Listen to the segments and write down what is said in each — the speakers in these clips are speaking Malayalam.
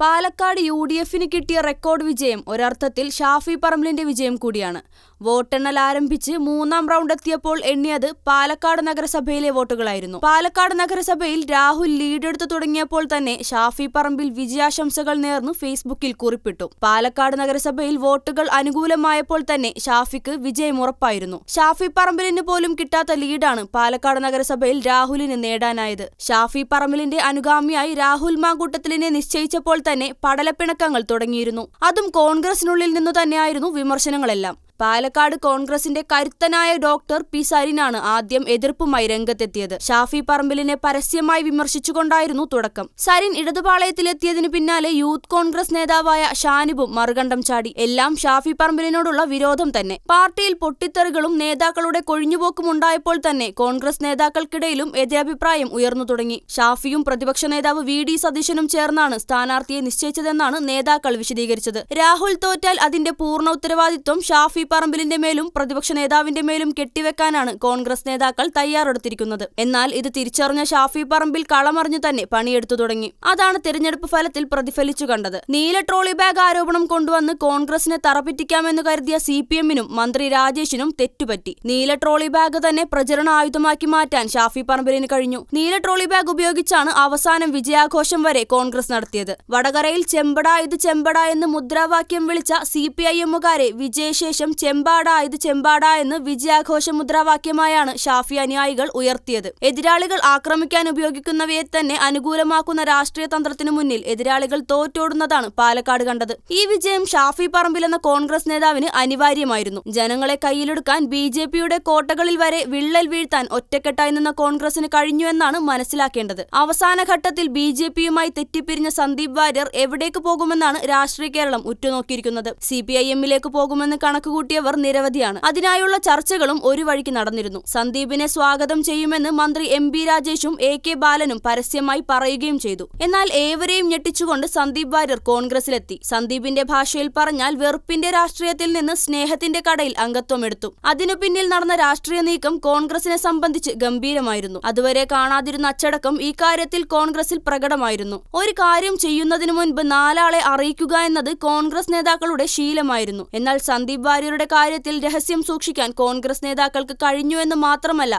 പാലക്കാട് യു.ഡി.എഫിന് കിട്ടിയ റെക്കോർഡ് വിജയം ഒരർത്ഥത്തിൽ ഷാഫി പറമ്പിലിന്റെ വിജയം കൂടിയാണ്. വോട്ടെണ്ണൽ ആരംഭിച്ച് മൂന്നാം റൗണ്ട് എത്തിയപ്പോൾ എണ്ണിയത് പാലക്കാട് നഗരസഭയിലെ വോട്ടുകളായിരുന്നു. പാലക്കാട് നഗരസഭയിൽ രാഹുൽ ലീഡെടുത്തു തുടങ്ങിയപ്പോൾ തന്നെ ഷാഫി പറമ്പിൽ വിജയാശംസകൾ നേർന്നു ഫേസ്ബുക്കിൽ കുറിപ്പിട്ടു. പാലക്കാട് നഗരസഭയിൽ വോട്ടുകൾ അനുകൂലമായപ്പോൾ തന്നെ ഷാഫിക്ക് വിജയം ഉറപ്പായിരുന്നു. ഷാഫി പറമ്പിലിന് പോലും കിട്ടാത്ത ലീഡാണ് പാലക്കാട് നഗരസഭയിൽ രാഹുലിന് നേടാനായത്. ഷാഫി പറമ്പിലിന്റെ അനുഗാമിയായി രാഹുൽ മാങ്കൂട്ടത്തിലിനെ നിശ്ചയിച്ചപ്പോൾ തന്നെ പടലപ്പിണക്കങ്ങൾ തുടങ്ങിയിരുന്നു. അതും കോൺഗ്രസിനുള്ളിൽ നിന്നു തന്നെയായിരുന്നു വിമർശനങ്ങളെല്ലാം. പാലക്കാട് കോൺഗ്രസിന്റെ കരുത്തനായ ഡോക്ടർ പി സരിനാണ് ആദ്യം എതിർപ്പുമായി രംഗത്തെത്തിയത്. ഷാഫി പറമ്പിലിനെ പരസ്യമായി വിമർശിച്ചുകൊണ്ടായിരുന്നു തുടക്കം. സരിൻ ഇടതുപാളയത്തിലെത്തിയതിനു പിന്നാലെ യൂത്ത് കോൺഗ്രസ് നേതാവായ ഷാനിബും മറുകണ്ഠം ചാടി. എല്ലാം ഷാഫി പറമ്പിലിനോടുള്ള വിരോധം തന്നെ. പാർട്ടിയിൽ പൊട്ടിത്തെറികളും നേതാക്കളുടെ കൊഴിഞ്ഞുപോക്കും ഉണ്ടായപ്പോൾ തന്നെ കോൺഗ്രസ് നേതാക്കൾക്കിടയിലും എതിരഭിപ്രായം ഉയർന്നു തുടങ്ങി. ഷാഫിയും പ്രതിപക്ഷ നേതാവ് വി.ഡി. സതീശനും ചേർന്നാണ് സ്ഥാനാർത്ഥിയെ നിശ്ചയിച്ചതെന്നാണ് നേതാക്കൾ വിശദീകരിച്ചത്. രാഹുൽ തോറ്റാൽ അതിന്റെ പൂർണ്ണ ഉത്തരവാദിത്വം ഷാഫി പറമ്പിലിന്റെ മേലും പ്രതിപക്ഷ നേതാവിന്റെ മേലും കെട്ടിവെക്കാനാണ് കോൺഗ്രസ് നേതാക്കൾ തയ്യാറെടുത്തിരിക്കുന്നത്. എന്നാൽ ഇത് തിരിച്ചറിഞ്ഞ ഷാഫി പറമ്പിൽ കളമറിഞ്ഞു തന്നെ പണിയെടുത്തു തുടങ്ങി. അതാണ് തെരഞ്ഞെടുപ്പ് ഫലത്തിൽ പ്രതിഫലിച്ചു കണ്ടത്. നീല ട്രോളി ബാഗ് ആരോപണം കൊണ്ടുവന്ന് കോൺഗ്രസിനെ തറപ്പിറ്റിക്കാമെന്ന് കരുതിയ CPM-നും മന്ത്രി രാജേഷിനും തെറ്റുപറ്റി. നീല ട്രോളി ബാഗ് തന്നെ പ്രചരണ ആയുധമാക്കി മാറ്റാൻ ഷാഫി പറമ്പിലിന് കഴിഞ്ഞു. നീല ട്രോളി ബാഗ് ഉപയോഗിച്ചാണ് അവസാനം വിജയാഘോഷം വരെ കോൺഗ്രസ് നടത്തിയത്. വടകരയിൽ ചെമ്പടാ ഇത് ചെമ്പടാ എന്ന് മുദ്രാവാക്യം വിളിച്ച CPIM-കാരെ വിജയശേഷം ചെമ്പാടാ ഇത് ചെമ്പാടാ എന്ന് വിജയാഘോഷ മുദ്രാവാക്യമായാണ് ഷാഫി അനുയായികൾ ഉയർത്തിയത്. എതിരാളികൾ ആക്രമിക്കാൻ ഉപയോഗിക്കുന്നവയെ തന്നെ അനുകൂലമാക്കുന്ന രാഷ്ട്രീയ തന്ത്രത്തിനു മുന്നിൽ എതിരാളികൾ തോറ്റോടുന്നതാണ് പാലക്കാട് കണ്ടത്. ഈ വിജയം ഷാഫി പറമ്പിൽ എന്ന കോൺഗ്രസ് നേതാവിന് അനിവാര്യമായിരുന്നു. ജനങ്ങളെ കയ്യിലെടുക്കാൻ BJP-യുടെ കോട്ടകളിൽ വരെ വിള്ളൽ വീഴ്ത്താൻ ഒറ്റക്കെട്ടായി നിന്ന കോൺഗ്രസിന് കഴിഞ്ഞു എന്നാണ് മനസ്സിലാക്കേണ്ടത്. അവസാന ഘട്ടത്തിൽ BJP-യുമായി തെറ്റിപ്പിരിഞ്ഞ സന്ദീപ് വാര്യർ എവിടേക്ക് പോകുമെന്നാണ് രാഷ്ട്രീയ കേരളം ഉറ്റുനോക്കിയിരിക്കുന്നത്. CPIM-ലേക്ക് പോകുമെന്ന് കണക്കുകൂട്ടിയവർ നിരവധിയാണ്. അതിനായുള്ള ചർച്ചകളും ഒരു വഴിക്ക് നടന്നിരുന്നു. സന്ദീപിനെ സ്വാഗതം ചെയ്യുമെന്ന് മന്ത്രി MP രാജേഷും AK ബാലനും പരസ്യമായി പറയുകയും ചെയ്തു. എന്നാൽ ഏവരെയും ഞെട്ടിച്ചുകൊണ്ട് സന്ദീപ് വാര്യർ കോൺഗ്രസിലെത്തി. സന്ദീപിന്റെ ഭാഷയിൽ പറഞ്ഞാൽ വെറുപ്പിന്റെ രാഷ്ട്രീയത്തിൽ നിന്ന് സ്നേഹത്തിന്റെ കടയിൽ അംഗത്വമെടുത്തു. അതിനു പിന്നിൽ നടന്ന രാഷ്ട്രീയ നീക്കം കോൺഗ്രസിനെ സംബന്ധിച്ച് ഗംഭീരമായിരുന്നു. അതുവരെ കാണാതിരുന്ന അച്ചടക്കം ഈ കാര്യത്തിൽ കോൺഗ്രസിൽ പ്രകടമായിരുന്നു. ഒരു കാര്യം ചെയ്യുന്നതിനു മുൻപ് 4 ആളെ അറിയിക്കുക എന്നത് കോൺഗ്രസ് നേതാക്കളുടെ ശീലമായിരുന്നു. എന്നാൽ സന്ദീപ് വാര്യരുടെ കാര്യത്തിൽ രഹസ്യം സൂക്ഷിക്കാൻ കോൺഗ്രസ് നേതാക്കൾക്ക് കഴിഞ്ഞു എന്ന് മാത്രമല്ല,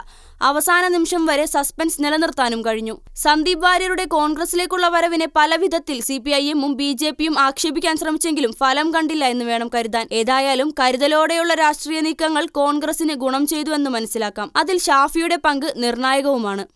അവസാന നിമിഷം വരെ സസ്പെൻസ് നിലനിർത്താനും കഴിഞ്ഞു. സന്ദീപ് വാര്യരുടെ കോൺഗ്രസിലേക്കുള്ള വരവിനെ പല വിധത്തിൽ CPIM-ഉം BJP-യും ആക്ഷേപിക്കാൻ ശ്രമിച്ചെങ്കിലും ഫലം കണ്ടില്ല എന്ന് വേണം കരുതാൻ. ഏതായാലും കരുതലോടെയുള്ള രാഷ്ട്രീയ നീക്കങ്ങൾ കോൺഗ്രസിന് ഗുണം ചെയ്തു എന്ന് മനസ്സിലാക്കാം. അതിൽ ഷാഫിയുടെ പങ്ക് നിർണായകവുമാണ്.